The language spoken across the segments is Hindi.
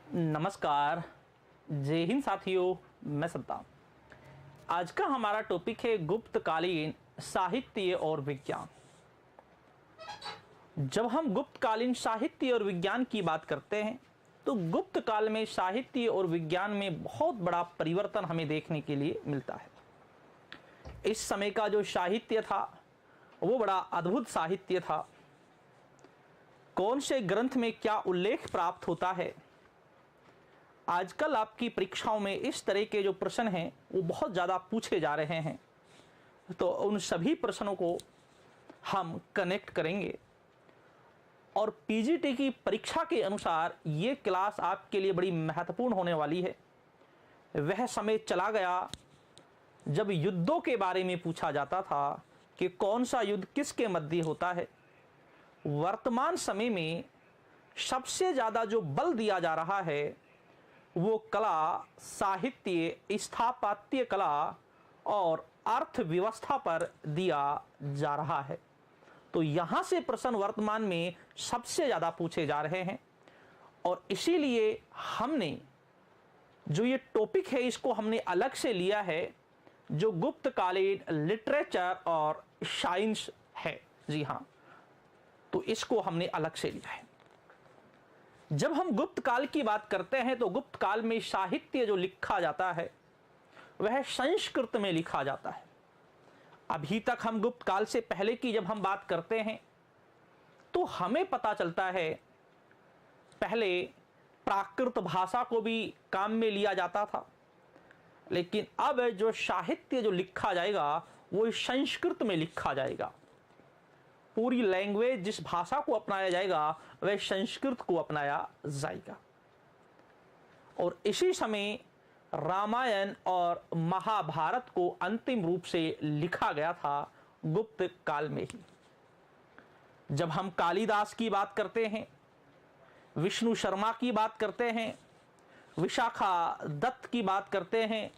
नमस्कार। जय हिंद साथियों, मैं सत्ता। आज का हमारा टॉपिक है गुप्तकालीन साहित्य और विज्ञान। जब हम गुप्तकालीन साहित्य और विज्ञान की बात करते हैं तो गुप्त काल में साहित्य और विज्ञान में बहुत बड़ा परिवर्तन हमें देखने के लिए मिलता है। इस समय का जो साहित्य था वो बड़ा अद्भुत साहित्य था। कौन से ग्रंथ में क्या उल्लेख प्राप्त होता है, आजकल आपकी परीक्षाओं में इस तरह के जो प्रश्न हैं वो बहुत ज़्यादा पूछे जा रहे हैं। तो उन सभी प्रश्नों को हम कनेक्ट करेंगे और पीजीटी की परीक्षा के अनुसार ये क्लास आपके लिए बड़ी महत्वपूर्ण होने वाली है। वह समय चला गया जब युद्धों के बारे में पूछा जाता था कि कौन सा युद्ध किसके मध्य होता है। वर्तमान समय में सबसे ज़्यादा जो बल दिया जा रहा है वो कला, साहित्य, स्थापत्य कला और अर्थव्यवस्था पर दिया जा रहा है। तो यहाँ से प्रश्न वर्तमान में सबसे ज़्यादा पूछे जा रहे हैं और इसीलिए हमने जो ये टॉपिक है इसको हमने अलग से लिया है, जो गुप्तकालीन लिटरेचर और साइंस है। जी हाँ, तो इसको हमने अलग से लिया है। जब हम गुप्त काल की बात करते हैं तो गुप्त काल में साहित्य जो लिखा जाता है वह संस्कृत में लिखा जाता है। अभी तक हम गुप्त काल से पहले की जब हम बात करते हैं तो हमें पता चलता है पहले प्राकृत भाषा को भी काम में लिया जाता था, लेकिन अब जो साहित्य जो लिखा जाएगा वो संस्कृत में लिखा जाएगा। पूरी लैंग्वेज, जिस भाषा को अपनाया जाएगा वह संस्कृत को अपनाया जाएगा। और इसी समय रामायण और महाभारत को अंतिम रूप से लिखा गया था गुप्त काल में ही। जब हम कालिदास की बात करते हैं, विष्णु शर्मा की बात करते हैं, विशाखा दत्त की बात करते हैं,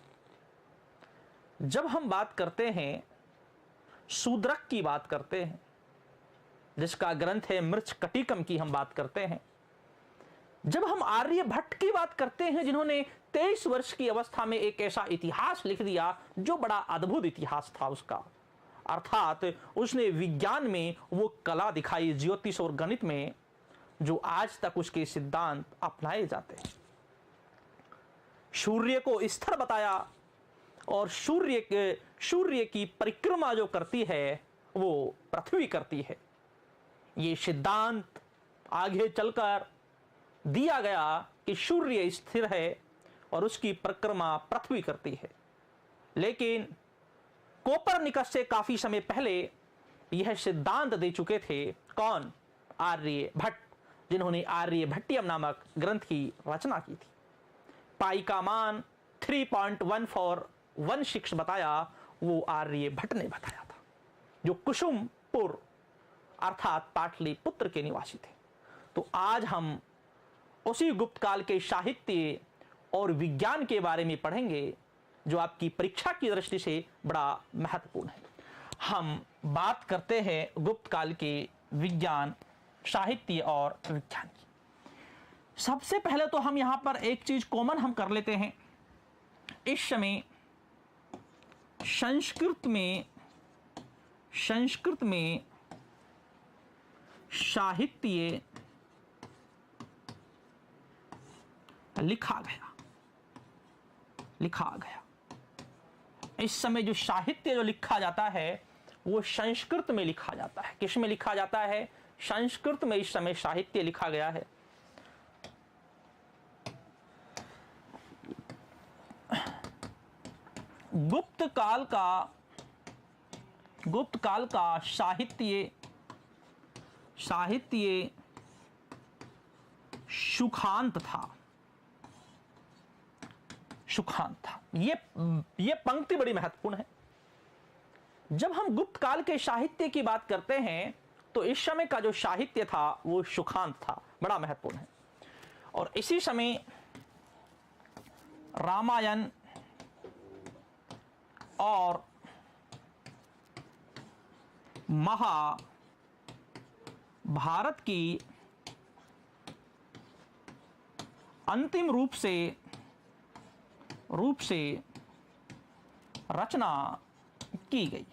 जब हम बात करते हैं शूद्रक की बात करते हैं जिसका ग्रंथ है मृच्छकटिकम की हम बात करते हैं, जब हम आर्यभट्ट की बात करते हैं जिन्होंने 23 वर्ष की अवस्था में एक ऐसा इतिहास लिख दिया जो बड़ा अद्भुत इतिहास था उसका, अर्थात उसने विज्ञान में वो कला दिखाई, ज्योतिष और गणित में, जो आज तक उसके सिद्धांत अपनाए जाते हैं। सूर्य को स्थिर बताया और सूर्य की परिक्रमा जो करती है वो पृथ्वी करती है। ये सिद्धांत आगे चलकर दिया गया कि सूर्य स्थिर है और उसकी परिक्रमा पृथ्वी करती है। लेकिन कोपरनिकस से काफी समय पहले यह सिद्धांत दे चुके थे कौन? आर्यभट्ट, जिन्होंने आर्यभट्टियम नामक ग्रंथ की रचना की थी। पाई का मान 3.1416 बताया, वो आर्यभट्ट ने बताया था, जो कुसुमपुर अर्थात पाटलिपुत्र के निवासी थे। तो आज हम उसी गुप्त काल के साहित्य और विज्ञान के बारे में पढ़ेंगे जो आपकी परीक्षा की दृष्टि से बड़ा महत्वपूर्ण है। हम बात करते हैं गुप्त काल के विज्ञान, साहित्य और विज्ञान की। सबसे पहले तो हम यहां पर एक चीज कॉमन हम कर लेते हैं। इस समय संस्कृत में साहित्य लिखा गया। इस समय जो साहित्य जो लिखा जाता है वो संस्कृत में लिखा जाता है। किस में लिखा जाता है? संस्कृत में इस समय साहित्य लिखा गया है। गुप्त काल का साहित्य सुखांत था। ये पंक्ति बड़ी महत्वपूर्ण है। जब हम गुप्त काल के साहित्य की बात करते हैं तो इस समय का जो साहित्य था वो सुखांत था, बड़ा महत्वपूर्ण है। और इसी समय रामायण और महाभारत की अंतिम रूप से रचना की गई।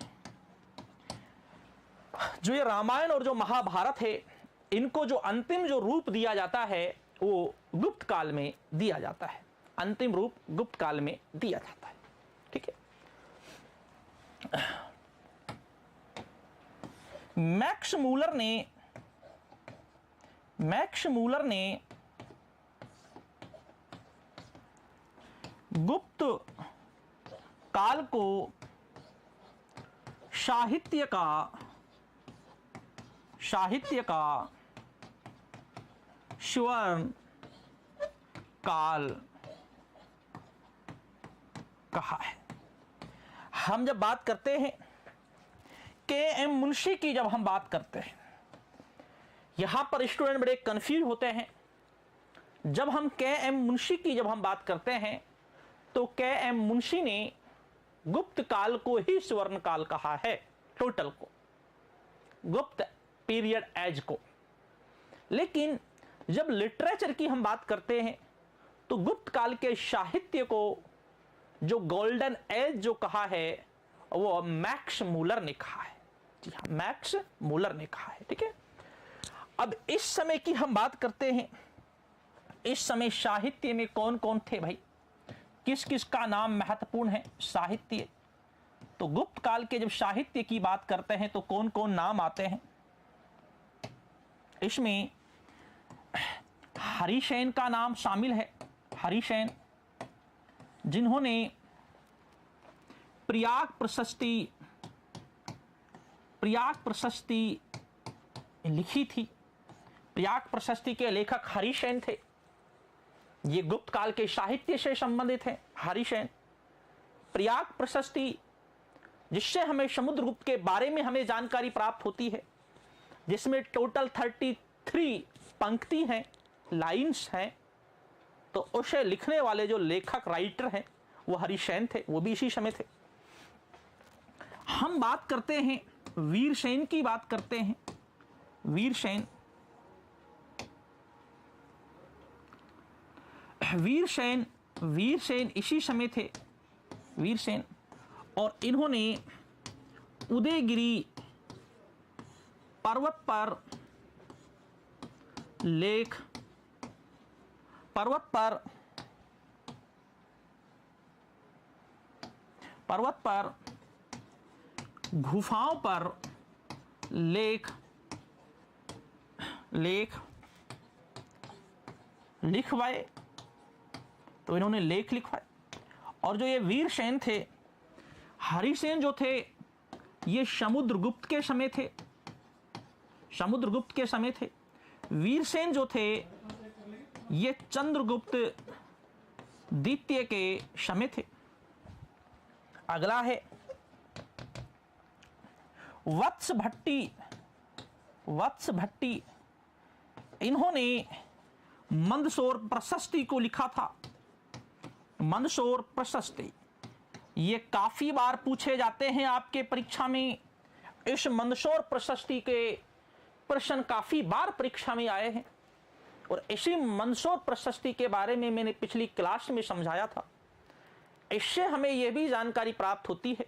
जो ये रामायण और जो महाभारत है, इनको जो अंतिम जो रूप दिया जाता है वो गुप्त काल में दिया जाता है, अंतिम रूप गुप्त काल में दिया जाता है। ठीक है, मैक्स मूलर ने गुप्त काल को साहित्य का स्वर्ण काल कहा है। हम जब बात करते हैं के.एम. मुंशी की, जब हम बात करते हैं, यहां पर स्टूडेंट बड़े कंफ्यूज होते हैं। जब हम के.एम. मुंशी की जब हम बात करते हैं तो के.एम. मुंशी ने गुप्त काल को ही स्वर्ण काल कहा है, टोटल को, गुप्त पीरियड एज को। लेकिन जब लिटरेचर की हम बात करते हैं तो गुप्त काल के साहित्य को जो गोल्डन एज जो कहा है वो मैक्स मूलर ने कहा है। जी हाँ, मैक्स मूलर ने कहा है। ठीक है, अब इस समय की हम बात करते हैं, इस समय साहित्य में कौन कौन थे भाई, किस किस का नाम महत्वपूर्ण है साहित्य। तो गुप्त काल के जब साहित्य की बात करते हैं तो कौन कौन नाम आते हैं। इसमें हरिसेन का नाम शामिल है। हरिसेन, जिन्होंने प्रयाग प्रशस्ति लिखी थी। प्रयाग प्रशस्ति के लेखक हरिसेन थे। ये गुप्त काल के साहित्य से संबंधित है। हरिसेन, प्रयाग प्रशस्ति, जिससे हमें समुद्रगुप्त के बारे में हमें जानकारी प्राप्त होती है, जिसमें टोटल 33 पंक्ति हैं, लाइंस हैं। तो उसे लिखने वाले जो लेखक राइटर हैं वो हरिसेन थे, वो भी इसी समय थे। हम बात करते हैं वीरसेन की, बात करते हैं वीरसेन। वीरसेन इसी समय थे, वीरसेन, और इन्होंने उदयगिरी पर्वत पर गुफाओं पर लेख लिखवाए। तो इन्होंने लेख लिखवाए। और जो ये वीरसेन थे, हरिसेन जो थे ये समुद्रगुप्त के समय थे, समुद्रगुप्त के समय थे। वीरसेन जो थे ये चंद्रगुप्त द्वितीय के समय थे। अगला है वत्स भट्टी। इन्होंने मंदसौर प्रशस्ति को लिखा था। मंदसौर प्रशस्ति, ये काफी बार पूछे जाते हैं आपके परीक्षा में। इस मंदसौर प्रशस्ति के प्रश्न काफी बार परीक्षा में आए हैं। और इसी मंदसौर प्रशस्ति के बारे में मैंने पिछली क्लास में समझाया था। इससे हमें यह भी जानकारी प्राप्त होती है,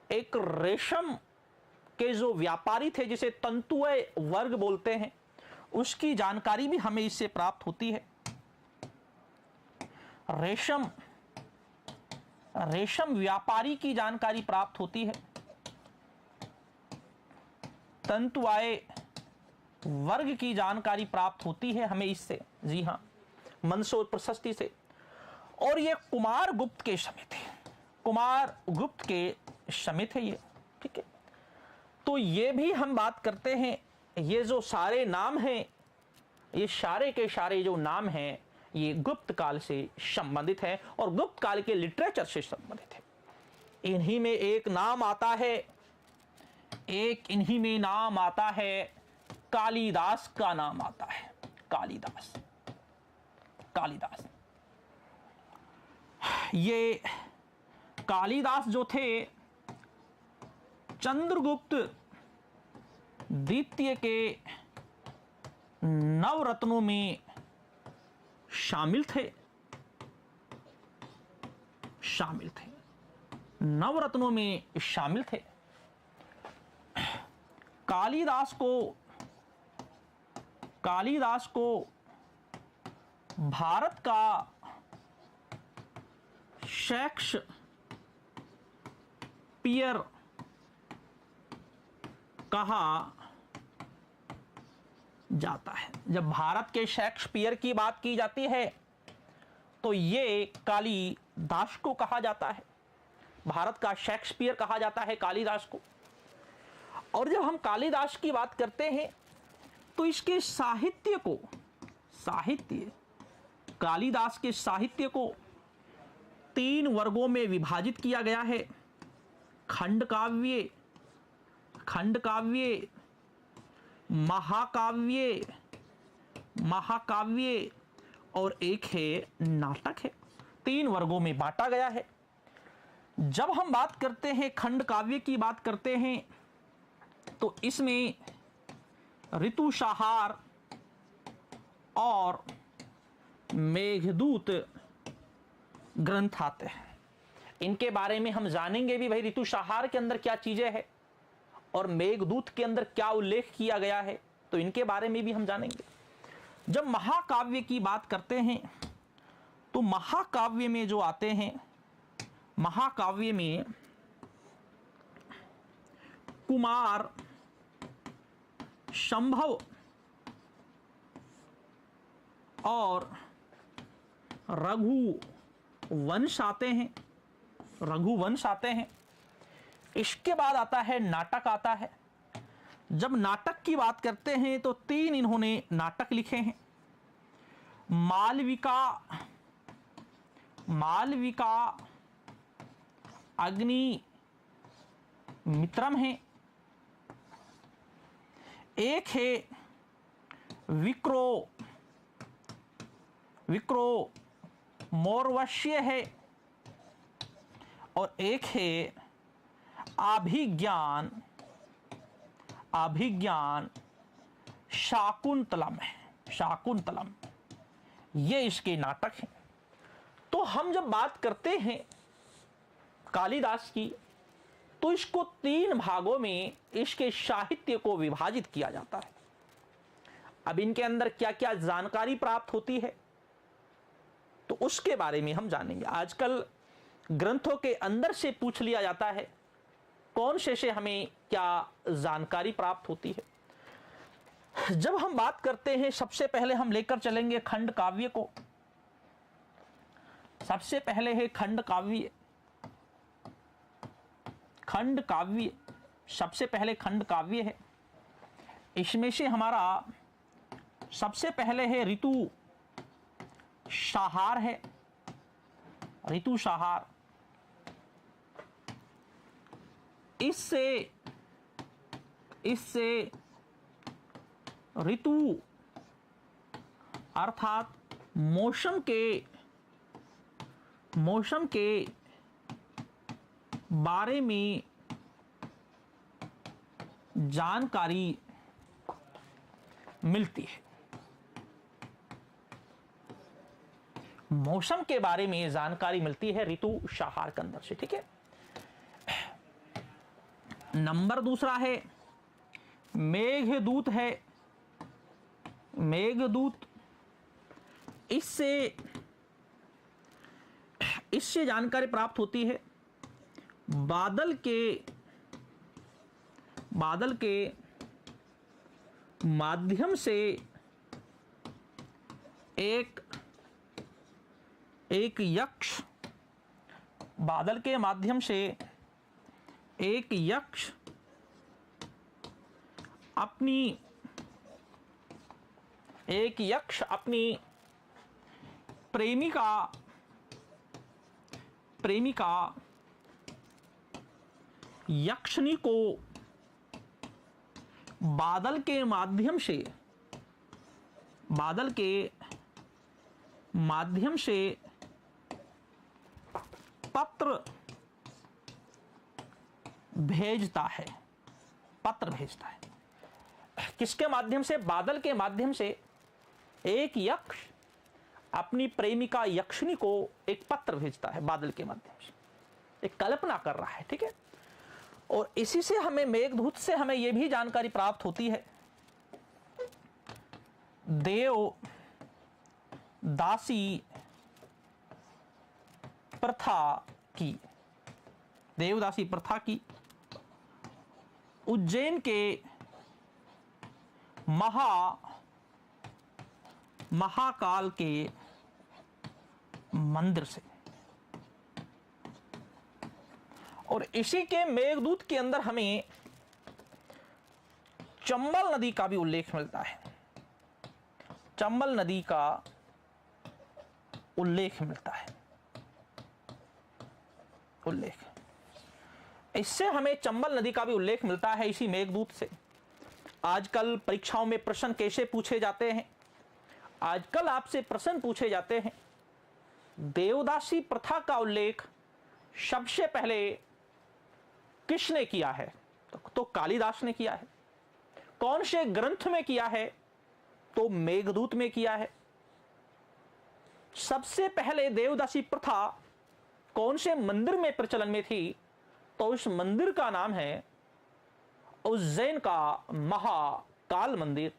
एक रेशम के जो व्यापारी थे, जिसे तंतुअय वर्ग बोलते हैं, उसकी जानकारी भी हमें इससे प्राप्त होती है। रेशम व्यापारी की जानकारी प्राप्त होती है, तंतुअय वर्ग की जानकारी प्राप्त होती है हमें इससे। जी हाँ, मंदसौर प्रशस्ति से। और ये कुमार गुप्त के समय थे, कुमार गुप्त के समय थे ये। ठीक है, तो ये भी हम बात करते हैं, ये जो सारे नाम हैं, ये सारे के सारे जो नाम हैं ये गुप्त काल से संबंधित है और गुप्त काल के लिटरेचर से संबंधित है। इन्हीं में एक नाम आता है, इन्हीं में नाम आता है कालिदास का नाम आता है। कालिदास ये कालिदास जो थे चंद्रगुप्त द्वितीय के नवरत्नों में शामिल थे, नवरत्नों में शामिल थे। कालिदास को भारत का शेक्सपियर कहा जाता है। जब भारत के शेक्सपियर की बात की जाती है तो ये कालिदास को कहा जाता है, भारत का शेक्सपियर कहा जाता है कालिदास को। और जब हम कालिदास की बात करते हैं तो इसके कालिदास के साहित्य को 3 वर्गों में विभाजित किया गया है। खंड काव्य, महाकाव्य और एक है नाटक है। 3 वर्गों में बांटा गया है। जब हम बात करते हैं खंड काव्य की बात करते हैं तो इसमें ऋतुसंहार और मेघदूत ग्रंथ आते हैं। इनके बारे में हम जानेंगे भी, भाई ऋतुसंहार के अंदर क्या चीजें हैं और मेघदूत के अंदर क्या उल्लेख किया गया है, तो इनके बारे में भी हम जानेंगे। जब महाकाव्य की बात करते हैं तो महाकाव्य में जो आते हैं, महाकाव्य में कुमार संभव और रघुवंश आते हैं। इसके बाद आता है नाटक आता है। जब नाटक की बात करते हैं तो 3 इन्होंने नाटक लिखे हैं। मालविका अग्निमित्रम है, एक है विक्रो मोर्वश्य है और एक है अभिज्ञान शाकुंतलम। ये इसके नाटक हैं। तो हम जब बात करते हैं कालिदास की तो इसको 3 भागों में इसके साहित्य को विभाजित किया जाता है। अब इनके अंदर क्या क्या जानकारी प्राप्त होती है तो उसके बारे में हम जानेंगे। आजकल ग्रंथों के अंदर से पूछ लिया जाता है कौन से हमें क्या जानकारी प्राप्त होती है। जब हम बात करते हैं, सबसे पहले हम लेकर चलेंगे खंड काव्य को। सबसे पहले है खंड काव्य। सबसे पहले खंड काव्य है। इसमें से हमारा सबसे पहले है ऋतुसंहार है। ऋतुसंहार इससे ऋतु अर्थात मौसम के बारे में जानकारी मिलती है। मौसम के बारे में जानकारी मिलती है ऋतुसंहार के अंदर से, ठीक है। नंबर दूसरा है मेघदूत है। मेघदूत इससे जानकारी प्राप्त होती है बादल के माध्यम से एक यक्ष, बादल के माध्यम से एक यक्ष अपनी प्रेमिका यक्षिणी को बादल के माध्यम से पत्र भेजता है। किसके माध्यम से? बादल के माध्यम से एक यक्ष अपनी प्रेमिका यक्षिनी को एक पत्र भेजता है बादल के माध्यम से, एक कल्पना कर रहा है, ठीक है। और इसी से हमें मेघदूत से हमें यह भी जानकारी प्राप्त होती है, देव दासी प्रथा की, देवदासी प्रथा की उज्जैन के महाकाल के मंदिर से। और इसी के मेघदूत के अंदर हमें चंबल नदी का भी उल्लेख मिलता है, चंबल नदी का उल्लेख मिलता है, उल्लेख। इससे हमें चंबल नदी का भी उल्लेख मिलता है इसी मेघदूत से। आजकल परीक्षाओं में प्रश्न कैसे पूछे जाते हैं, आजकल आपसे प्रश्न पूछे जाते हैं, देवदासी प्रथा का उल्लेख सबसे पहले किसने किया है, तो कालिदास ने किया है। कौन से ग्रंथ में किया है, तो मेघदूत में किया है। सबसे पहले देवदासी प्रथा कौन से मंदिर में प्रचलन में थी, तो उस मंदिर का नाम है उज्जैन का महाकाल मंदिर,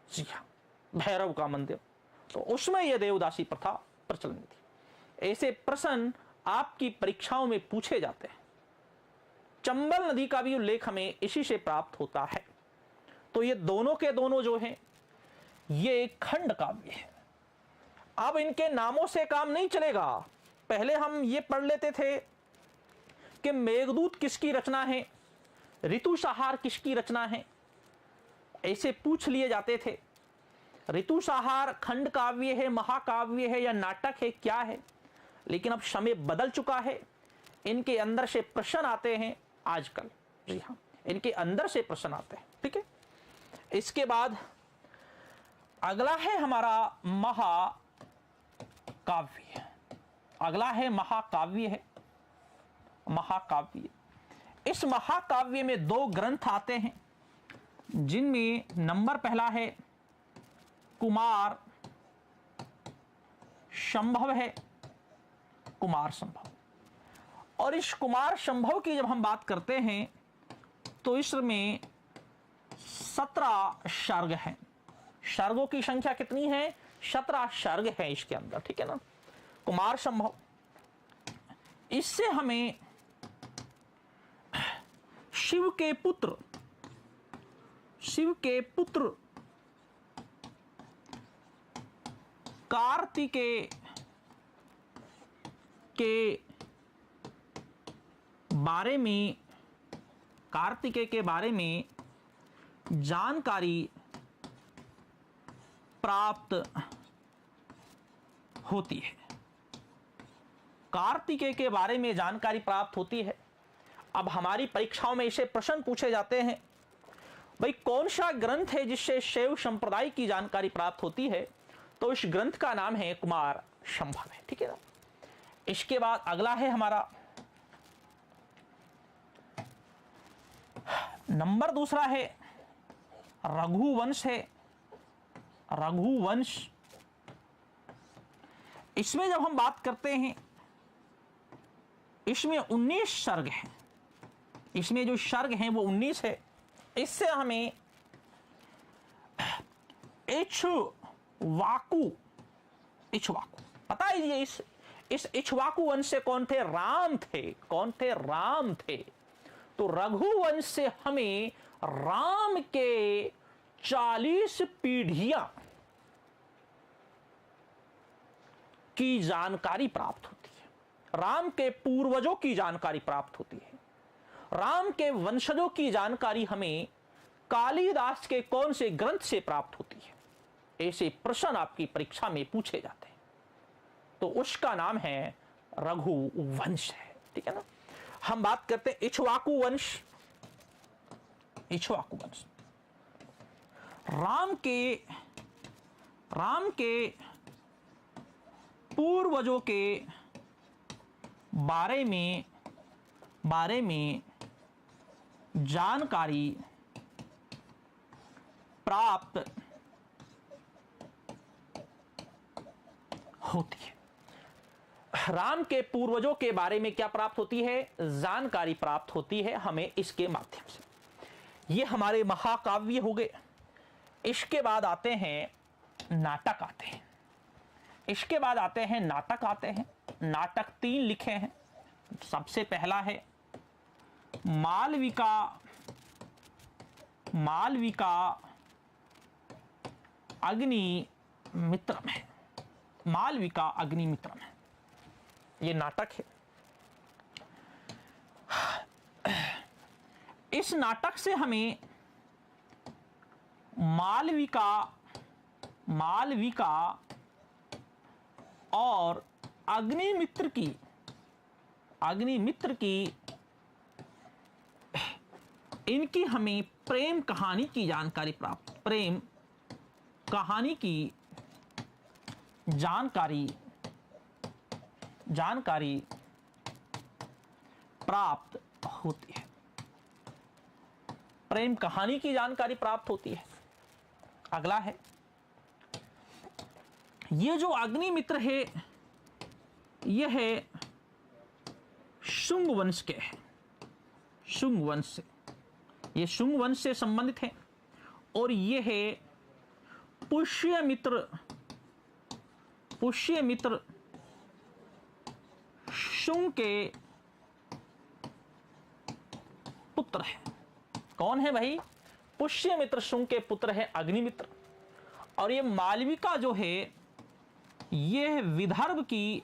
जी हाँ, भैरव का मंदिर। तो उसमें यह देवदासी प्रथा प्रचलन में थी। ऐसे प्रश्न आपकी परीक्षाओं में पूछे जाते हैं। चंबल नदी का भी उल्लेख हमें इसी से प्राप्त होता है। तो ये दोनों के दोनों जो हैं, ये खंड काव्य है। अब इनके नामों से काम नहीं चलेगा। पहले हम ये पढ़ लेते थे कि मेघदूत किसकी रचना है, ऋतुसंहार किसकी रचना है, ऐसे पूछ लिए जाते थे। ऋतुसंहार खंड काव्य है, महाकाव्य है या नाटक है, क्या है। लेकिन अब समय बदल चुका है, इनके अंदर से प्रश्न आते हैं आजकल, जी हाँ, इनके अंदर से प्रश्न आते हैं, ठीक है। इसके बाद अगला है हमारा महाकाव्य, अगला है महाकाव्य है, महाकाव्य। इस महाकाव्य में दो ग्रंथ आते हैं, जिनमें नंबर पहला है कुमार संभव है, कुमार संभव। और इस कुमार संभव की जब हम बात करते हैं तो इसमें 17 सर्ग हैं। सर्गों की संख्या कितनी है, 17 सर्ग है इसके अंदर, ठीक है ना। कुमार संभव, इससे हमें शिव के पुत्र कार्तिकेय के बारे में, कार्तिकेय के बारे में जानकारी प्राप्त होती है। कार्तिकेय के बारे में जानकारी प्राप्त होती है। अब हमारी परीक्षाओं में ऐसे प्रश्न पूछे जाते हैं, भाई कौन सा ग्रंथ है जिससे शैव संप्रदाय की जानकारी प्राप्त होती है, तो इस ग्रंथ का नाम है कुमार संभव है, ठीक है ना। इसके बाद अगला है हमारा नंबर दूसरा है रघुवंश है, रघुवंश। इसमें जब हम बात करते हैं, इसमें 19 सर्ग हैं, इसमें जो सर्ग हैं वो 19 है। इससे हमें इक्ष्वाकु पता है, ये इस इक्ष्वाकु वंश से कौन थे, राम थे। कौन थे, राम थे। तो रघुवंश से हमें राम के 40 पीढ़ियां की जानकारी प्राप्त होती है, राम के पूर्वजों की जानकारी प्राप्त होती है, राम के वंशजों की जानकारी हमें कालिदास के कौन से ग्रंथ से प्राप्त होती है। ऐसे प्रश्न आपकी परीक्षा में पूछे जाते हैं, तो उसका नाम है रघुवंश है, ठीक है ना। हम बात करते हैं इक्ष्वाकु वंश। इक्ष्वाकु वंश राम के पूर्वजों के बारे में जानकारी प्राप्त होती है। राम के पूर्वजों के बारे में क्या प्राप्त होती है? जानकारी प्राप्त होती है हमें इसके माध्यम से। ये हमारे महाकाव्य हो गए। इसके बाद आते हैं नाटक आते हैं। इसके बाद आते हैं नाटक आते हैं। नाटक 3 लिखे हैं। सबसे पहला है मालविका अग्निमित्रम है। मालविका अग्निमित्रम है, ये नाटक है। इस नाटक से हमें मालविका और अग्निमित्र की इनकी हमें प्रेम कहानी की जानकारी प्राप्त जानकारी प्राप्त होती है। प्रेम कहानी की जानकारी प्राप्त होती है। अगला है, ये जो अग्निमित्र है यह है शुंग वंश के है। शुंग वंश से, ये शुंग वंश से संबंधित है। और ये है पुष्यमित्र शुंग के पुत्र है। कौन है भाई? पुष्यमित्र शुंग के पुत्र है अग्निमित्र। और ये मालविका जो है ये विदर्भ की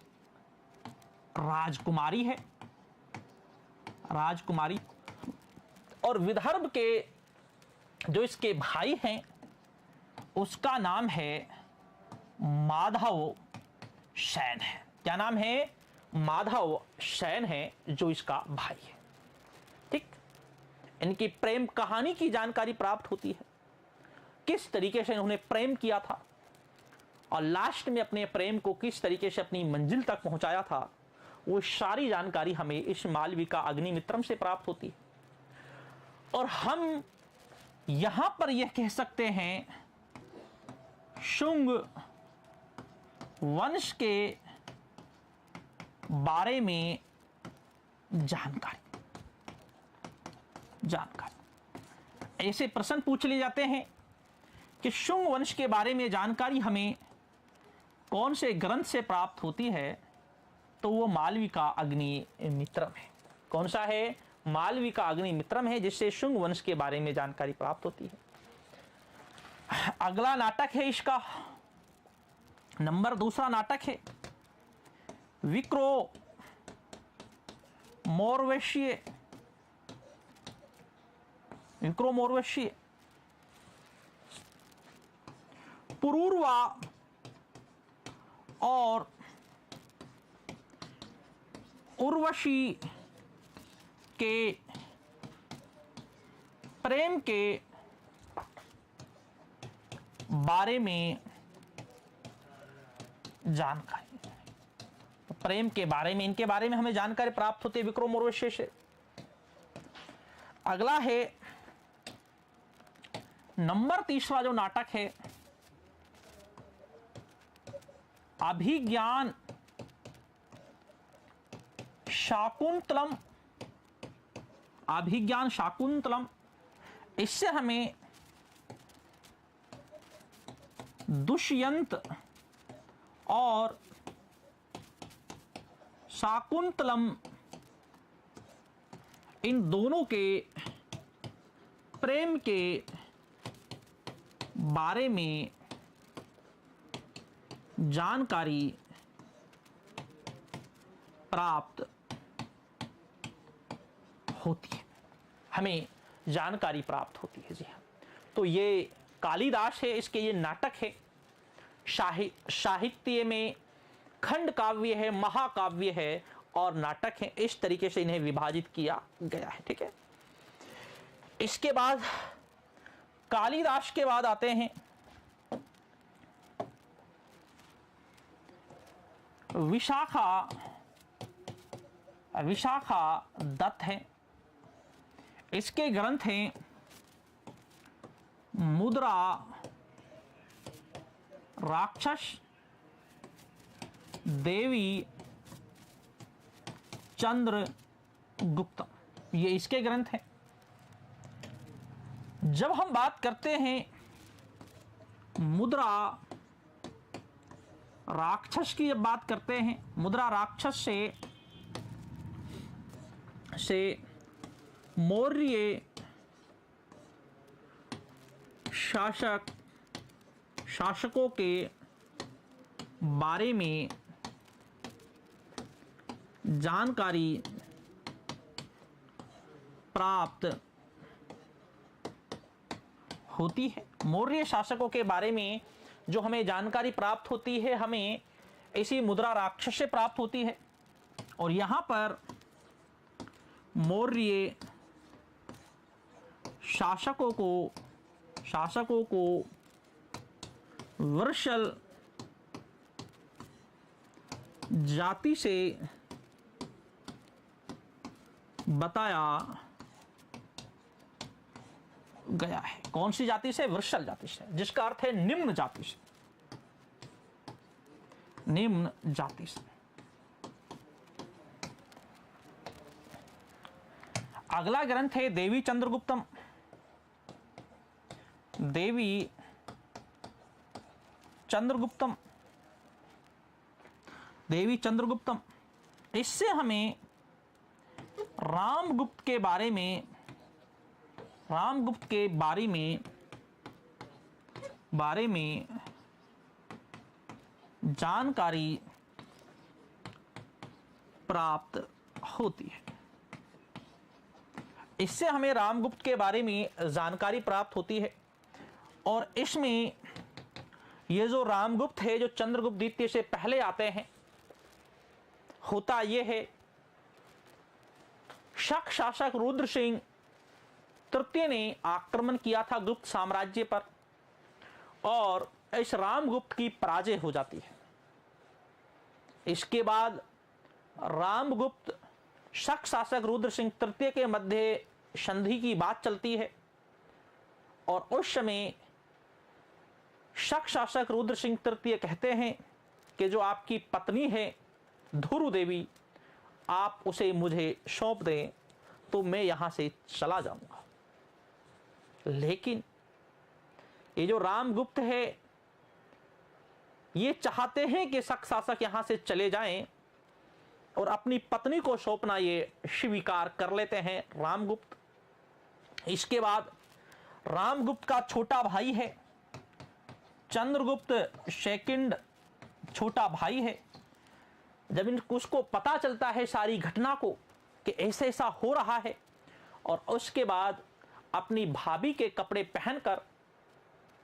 राजकुमारी है। राजकुमारी। और विदर्भ के जो इसके भाई हैं उसका नाम है माधव सेन है। क्या नाम है? माधव सेन है जो इसका भाई है। ठीक, इनकी प्रेम कहानी की जानकारी प्राप्त होती है। किस तरीके से इन्होंने प्रेम किया था और लास्ट में अपने प्रेम को किस तरीके से अपनी मंजिल तक पहुंचाया था, वो सारी जानकारी हमें इस मालविका अग्निमित्रम से प्राप्त होती है। और हम यहां पर यह कह सकते हैं शुंग वंश के बारे में जानकारी। ऐसे प्रश्न पूछ लिए जाते हैं कि शुंग वंश के बारे में जानकारी हमें कौन से ग्रंथ से प्राप्त होती है, तो वो मालविका अग्निमित्रम है। कौन सा है? मालविका अग्निमित्रम है, जिससे शुंग वंश के बारे में जानकारी प्राप्त होती है। अगला नाटक है इसका नंबर 2 नाटक है विक्रमोर्वशीय। पुरूरवा और उर्वशी के प्रेम के बारे में जानकारी। प्रेम के बारे में, इनके बारे में हमें जानकारी प्राप्त होती है विक्रम और उर्वशी से। अगला है नंबर 3 जो नाटक है अभिज्ञान शाकुंतलम। अभिज्ञान शाकुंतलम, इससे हमें दुष्यंत और शाकुंतलम इन दोनों के प्रेम के बारे में जानकारी प्राप्त होती है। हमें जानकारी प्राप्त होती है। जी हाँ, तो ये कालिदास है, इसके ये नाटक है। साहित्य में खंड काव्य है, महाकाव्य है और नाटक है। इस तरीके से इन्हें विभाजित किया गया है। ठीक है, इसके बाद कालिदास के बाद आते हैं विशाखा दत्त है। इसके ग्रंथ हैं मुद्रा राक्षस देवी चंद्रगुप्तम, ये इसके ग्रंथ हैं। जब हम बात करते हैं मुद्रा राक्षस की, जब बात करते हैं मुद्रा राक्षस से मौर्य शासकों के बारे में जानकारी प्राप्त होती है। मौर्य शासकों के बारे में जो हमें जानकारी प्राप्त होती है, हमें इसी मुद्रा राक्षस से प्राप्त होती है। और यहां पर मौर्य शासकों को वर्षल जाति से बताया गया है। कौन सी जाति से? वृषल जाति से, जिसका अर्थ है निम्न जाति से, निम्न जाति से। अगला ग्रंथ है देवी चंद्रगुप्तम। देवी चंद्रगुप्तम, देवी चंद्रगुप्तम, इससे हमें रामगुप्त के बारे में जानकारी प्राप्त होती है। इससे हमें रामगुप्त के बारे में जानकारी प्राप्त होती है। और इसमें ये जो रामगुप्त है, जो चंद्रगुप्त द्वितीय से पहले आते हैं, होता यह है शक शासक रुद्र सिंह तृतीय ने आक्रमण किया था गुप्त साम्राज्य पर, और इस रामगुप्त की पराजय हो जाती है। इसके बाद रामगुप्त शक शासक रुद्र सिंह तृतीय के मध्य संधि की बात चलती है, और उस समय शक शासक रुद्र सिंह तृतीय कहते हैं कि जो आपकी पत्नी है धुरु देवी, आप उसे मुझे सौंप दें तो मैं यहां से चला जाऊंगा। लेकिन ये जो रामगुप्त है, ये चाहते हैं कि शक शासक यहां से चले जाएं और अपनी पत्नी को सौंपना ये स्वीकार कर लेते हैं रामगुप्त। इसके बाद रामगुप्त का छोटा भाई है चंद्रगुप्त सेकंड, छोटा भाई है। जब उसको पता चलता है सारी घटना को कि ऐसा ऐसा हो रहा है, और उसके बाद अपनी भाभी के कपड़े पहनकर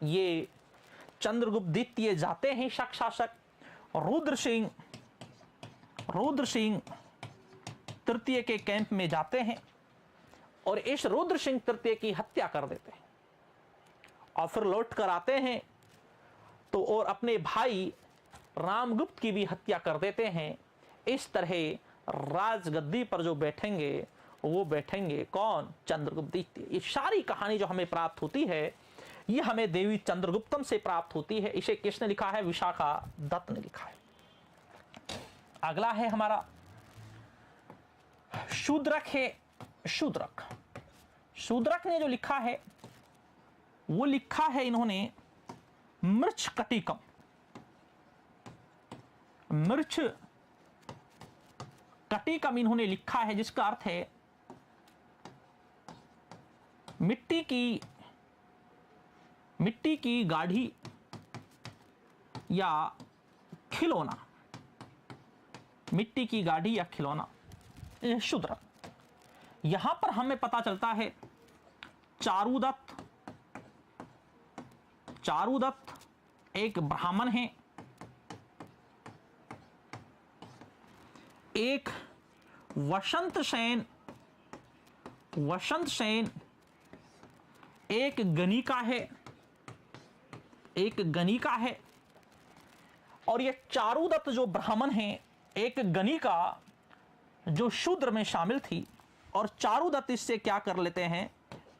ये चंद्रगुप्त द्वितीय जाते हैं शक शासक रुद्र सिंह तृतीय के कैंप में जाते हैं, और इस रुद्र सिंह तृतीय की हत्या कर देते हैं। और फिर लौट कर आते हैं तो और अपने भाई रामगुप्त की भी हत्या कर देते हैं। इस तरह राजगद्दी पर जो बैठेंगे वो बैठेंगे कौन? चंद्रगुप्त द्वितीय। ये सारी कहानी जो हमें प्राप्त होती है, ये हमें देवी चंद्रगुप्तम से प्राप्त होती है। इसे किसने लिखा है? विशाखा दत्त ने लिखा है। अगला है हमारा शूद्रक है। शूद्रक ने जो लिखा है वो लिखा है इन्होंने मृच्छ कटिकम। मृच्छ कटिकम इन्होंने लिखा है, जिसका अर्थ है मिट्टी की गाढ़ी या खिलौना। मिट्टी की गाढ़ी या खिलौना, शूद्रक। यहां पर हमें पता चलता है चारुदत्त एक ब्राह्मण है, एक वसंत सेन एक गणिका है। और ये चारुदत्त जो ब्राह्मण है, एक गणिका जो शूद्र में शामिल थी, और चारुदत्त इससे क्या कर लेते हैं?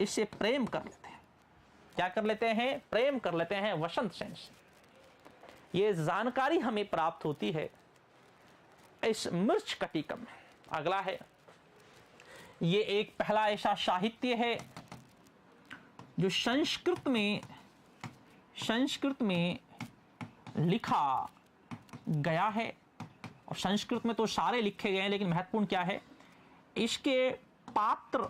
इससे प्रेम कर लेते हैं। क्या कर लेते हैं? प्रेम कर लेते हैं वसंत सेन से। ये जानकारी हमें प्राप्त होती है इस मृच्छ कटिकम में। अगला है, ये एक पहला ऐसा साहित्य है जो संस्कृत में लिखा गया है। और संस्कृत में तो सारे लिखे गए हैं, लेकिन महत्वपूर्ण क्या है, इसके पात्र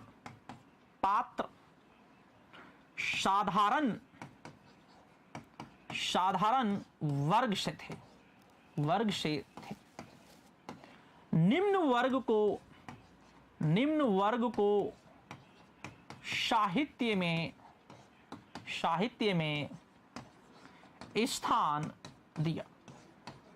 साधारण वर्ग से थे। निम्न वर्ग को साहित्य में स्थान दिया।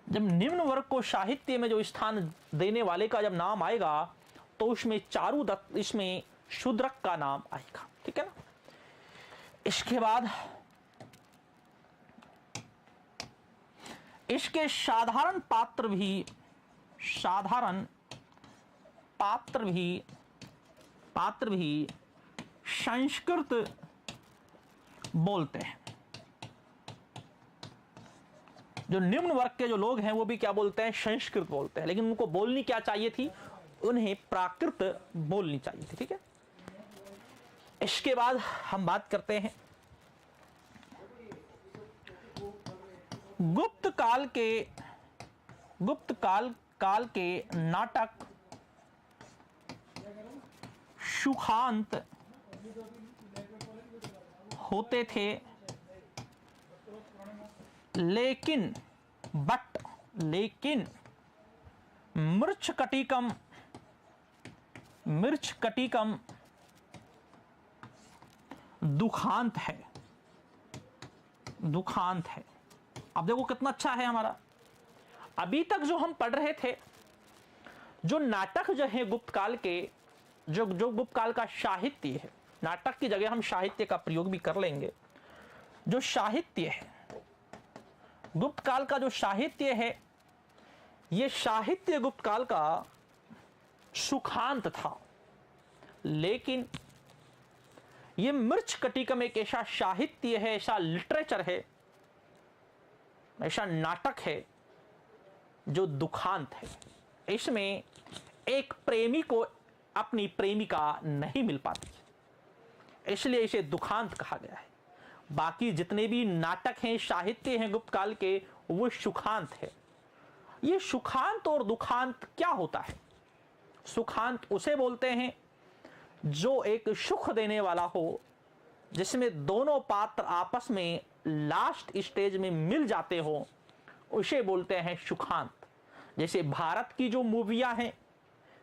जब निम्न वर्ग को साहित्य में जो स्थान देने वाले का जब नाम आएगा तो उसमें चारुदत्त, इसमें शूद्रक का नाम आएगा। ठीक है ना। इसके बाद इसके साधारण पात्र भी संस्कृत बोलते हैं। जो निम्न वर्ग के जो लोग हैं वो भी क्या बोलते हैं, संस्कृत बोलते हैं, लेकिन उनको बोलनी क्या चाहिए थी, उन्हें प्राकृत बोलनी चाहिए थी। ठीक है। इसके बाद हम बात करते हैं गुप्त काल के नाटक सुखांत होते थे, लेकिन मृच्छ कटिकम दुखांत है। अब देखो कितना अच्छा है हमारा। अभी तक जो हम पढ़ रहे थे, जो नाटक जो है गुप्त काल के, जो गुप्त काल का साहित्य है, नाटक की जगह हम साहित्य का प्रयोग भी कर लेंगे। जो साहित्य है गुप्त काल का, जो साहित्य है, ये साहित्य गुप्त काल का सुखांत था। लेकिन ये मृच्छ कटिकम एक ऐसा साहित्य है, ऐसा लिटरेचर है, ऐसा नाटक है जो दुखांत है। इसमें एक प्रेमी को अपनी प्रेमिका नहीं मिल पाती, इसलिए इसे दुखांत कहा गया है। बाकी जितने भी नाटक हैं, साहित्य हैं गुप्त काल के, वो सुखांत है। ये सुखांत और दुखांत क्या होता है? सुखांत उसे बोलते हैं जो एक सुख देने वाला हो, जिसमें दोनों पात्र आपस में लास्ट स्टेज में मिल जाते हो, उसे बोलते हैं सुखांत। जैसे भारत की जो मूवियां हैं,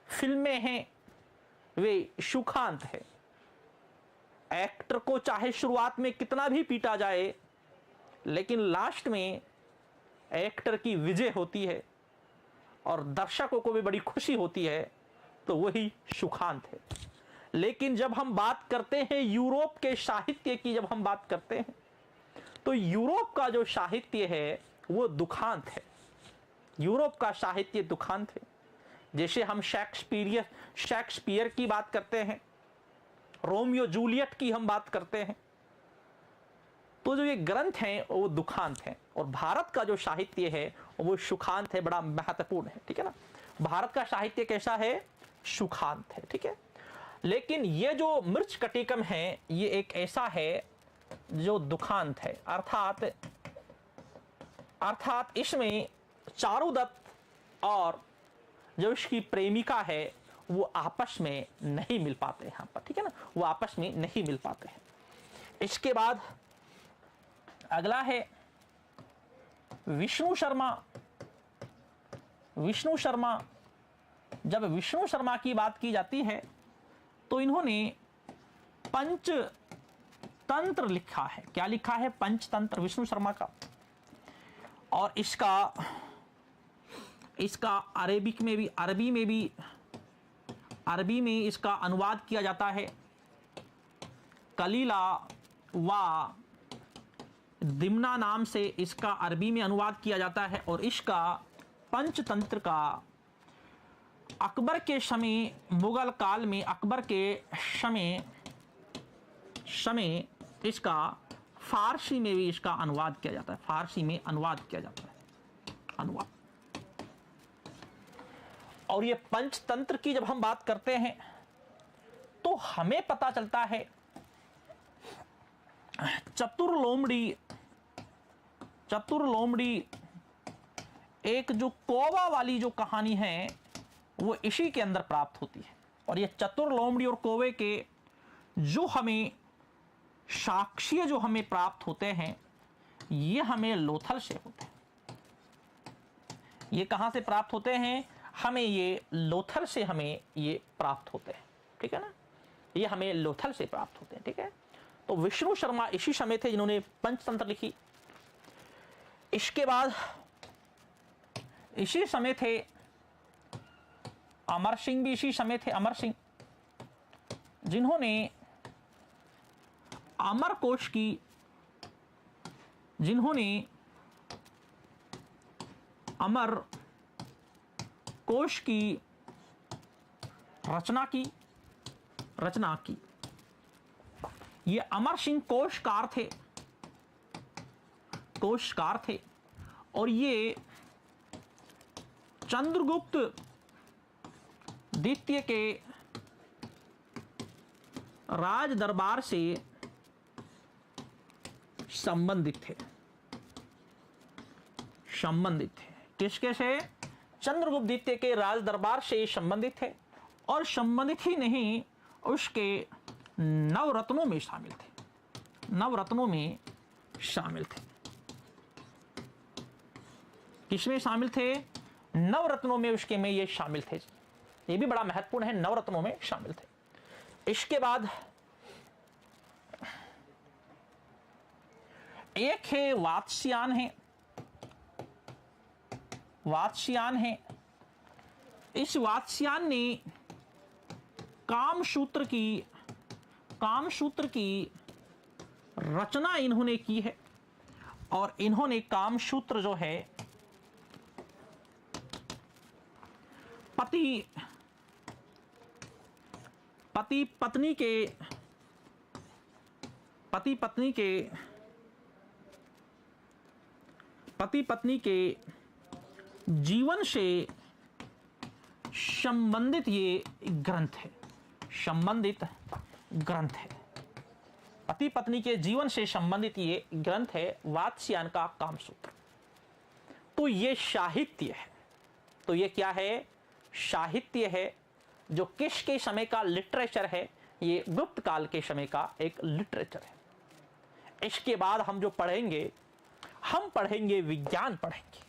फिल्में हैं, वे सुखांत है। एक्टर को चाहे शुरुआत में कितना भी पीटा जाए, लेकिन लास्ट में एक्टर की विजय होती है और दर्शकों को भी बड़ी खुशी होती है, तो वही सुखांत है। लेकिन जब हम बात करते हैं यूरोप के साहित्य की, जब हम बात करते हैं, तो यूरोप का जो साहित्य है वो दुखांत है। यूरोप का साहित्य दुखांत है। जैसे हम शेक्सपियर की बात करते हैं, रोमियो जूलियट की हम बात करते हैं, तो जो ये ग्रंथ हैं वो दुखांत हैं। और भारत का जो साहित्य है वो सुखांत है, बड़ा महत्वपूर्ण है। ठीक है ना। भारत का साहित्य कैसा है? सुखांत है। ठीक है। लेकिन ये जो मृच्छ कटिकम है, ये एक ऐसा है जो दुखांत है, अर्थात इसमें चारुदत्त और जो इसकी प्रेमिका है वो आपस में नहीं मिल पाते हैं यहाँ पर। ठीक है ना। वो आपस में नहीं मिल पाते हैं। इसके बाद अगला है विष्णु शर्मा। जब विष्णु शर्मा की बात की जाती है तो इन्होंने पंचतंत्र लिखा है। क्या लिखा है? पंचतंत्र, विष्णु शर्मा का। और इसका अरेबिक में भी, अरबी में इसका अनुवाद किया जाता है। कलीला व दिमना नाम से इसका अरबी में अनुवाद किया जाता है। और इसका पंचतंत्र का अकबर के समय, मुगल काल में अकबर के समय इसका फारसी में भी इसका अनुवाद किया जाता है। फारसी में अनुवाद किया जाता है। अनुवाद और ये पंचतंत्र की जब हम बात करते हैं तो हमें पता चलता है चतुर्लोमड़ी एक जो कौवा वाली जो कहानी है वो इसी के अंदर प्राप्त होती है। और ये चतुर्लोमड़ी और कौवे के जो हमें साक्ष्य जो हमें प्राप्त होते हैं ये हमें लोथल से होते हैं। ये कहां से प्राप्त होते हैं? हमें ये लोथल से हमें ये प्राप्त होते हैं, ठीक है ना। ये हमें लोथल से प्राप्त होते हैं, ठीक है। तो विष्णु शर्मा इसी समय थे जिन्होंने पंचतंत्र लिखी। इसके बाद इसी समय थे अमर सिंह, भी इसी समय थे अमर सिंह, जिन्होंने अमर कोश की अमर कोश की रचना की। ये अमर सिंह कोशकार थे और ये चंद्रगुप्त द्वितीय के राज दरबार से संबंधित थे। किसके से? चंद्रगुप्त द्वितीय के राज दरबार से संबंधित थे। और संबंधित ही नहीं, उसके नवरत्नों में शामिल थे। किसमें शामिल थे? नवरत्नों में उसके में ये शामिल थे। ये भी बड़ा महत्वपूर्ण है, नवरत्नों में शामिल थे। इसके बाद एक है वात्स्यायन है। इस वात्स्यायन ने कामसूत्र की रचना इन्होंने की है। और इन्होंने कामसूत्र जो है पति पत्नी के जीवन से संबंधित ये ग्रंथ है। पति पत्नी के जीवन से संबंधित ये ग्रंथ है वात्स्यायन का कामसूत्र। तो ये साहित्य है। तो ये क्या है? साहित्य है, जो किसके समय का लिटरेचर है? ये गुप्त काल के समय का एक लिटरेचर है। इसके बाद हम जो पढ़ेंगे, हम पढ़ेंगे विज्ञान पढ़ेंगे।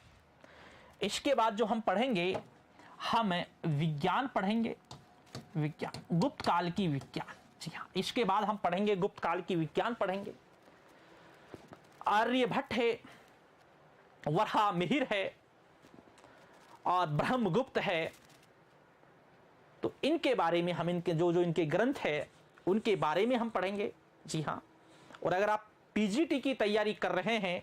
इसके बाद जो हम पढ़ेंगे, हम विज्ञान पढ़ेंगे, गुप्त काल की विज्ञान। जी हाँ, इसके बाद हम पढ़ेंगे गुप्त काल की विज्ञान पढ़ेंगे। आर्यभट्ट है, वराहमिहिर है और ब्रह्मगुप्त है। तो इनके बारे में हम इनके जो इनके ग्रंथ है उनके बारे में हम पढ़ेंगे। जी हाँ, और अगर आप पीजीटी की तैयारी कर रहे हैं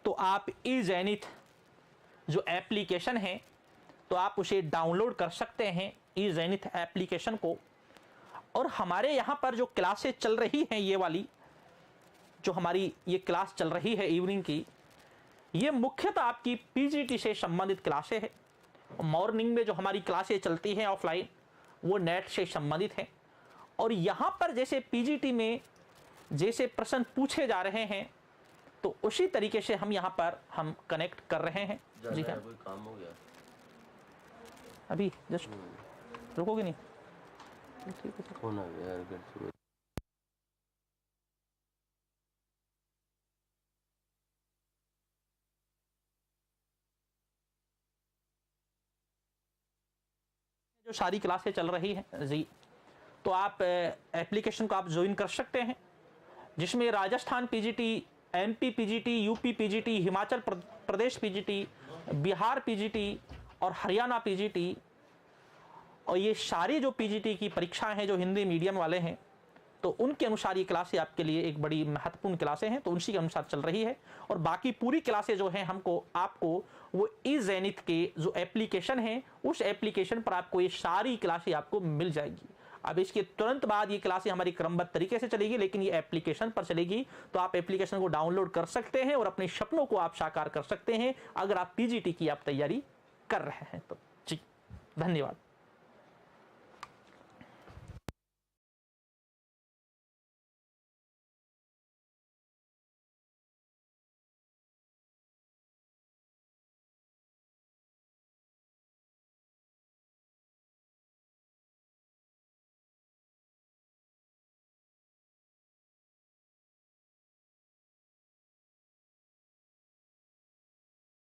तो आप ई-ज़ेनिथ जो एप्लीकेशन है तो आप उसे डाउनलोड कर सकते हैं, ई-ज़ेनिथ एप्लीकेशन को। और हमारे यहाँ पर जो क्लासेस चल रही हैं, ये वाली जो हमारी ये क्लास चल रही है इवनिंग की, ये मुख्यतः आपकी पीजीटी से संबंधित क्लासें हैं। मॉर्निंग में जो हमारी क्लासें चलती हैं ऑफलाइन, वो नेट से संबंधित हैं। और यहाँ पर जैसे पीजीटी में जैसे प्रश्न पूछे जा रहे हैं तो उसी तरीके से हम यहाँ पर हम कनेक्ट कर रहे हैं। जी हाँ, कोई काम हो गया अभी जस्ट रुकोगे नहीं? होना यार। जो सारी क्लासें चल रही हैं जी, तो आप एप्लीकेशन को आप ज्वाइन कर सकते हैं, जिसमें Rajasthan PGT, MP PGT, UP PGT, Himachal Pradesh PGT, Bihar PGT और हरियाणा पीजीटी, और ये सारी जो पीजीटी की परीक्षाएं हैं जो हिंदी मीडियम वाले हैं, तो उनके अनुसार ये क्लासें आपके लिए एक बड़ी महत्वपूर्ण क्लासें हैं, तो उसी के अनुसार चल रही है। और बाकी पूरी क्लासें जो हैं आपको वो ई-ज़ेनिथ के जो एप्लीकेशन है, उस एप्लीकेशन पर आपको ये सारी क्लासें आपको मिल जाएगी। अब इसके तुरंत बाद ये क्लासें हमारी क्रमबद्ध तरीके से चलेगी, लेकिन ये एप्लीकेशन पर चलेगी, तो आप एप्लीकेशन को डाउनलोड कर सकते हैं और अपने सपनों को आप साकार कर सकते हैं अगर आप पीजीटी की आप तैयारी कर रहे हैं तो। जी धन्यवाद।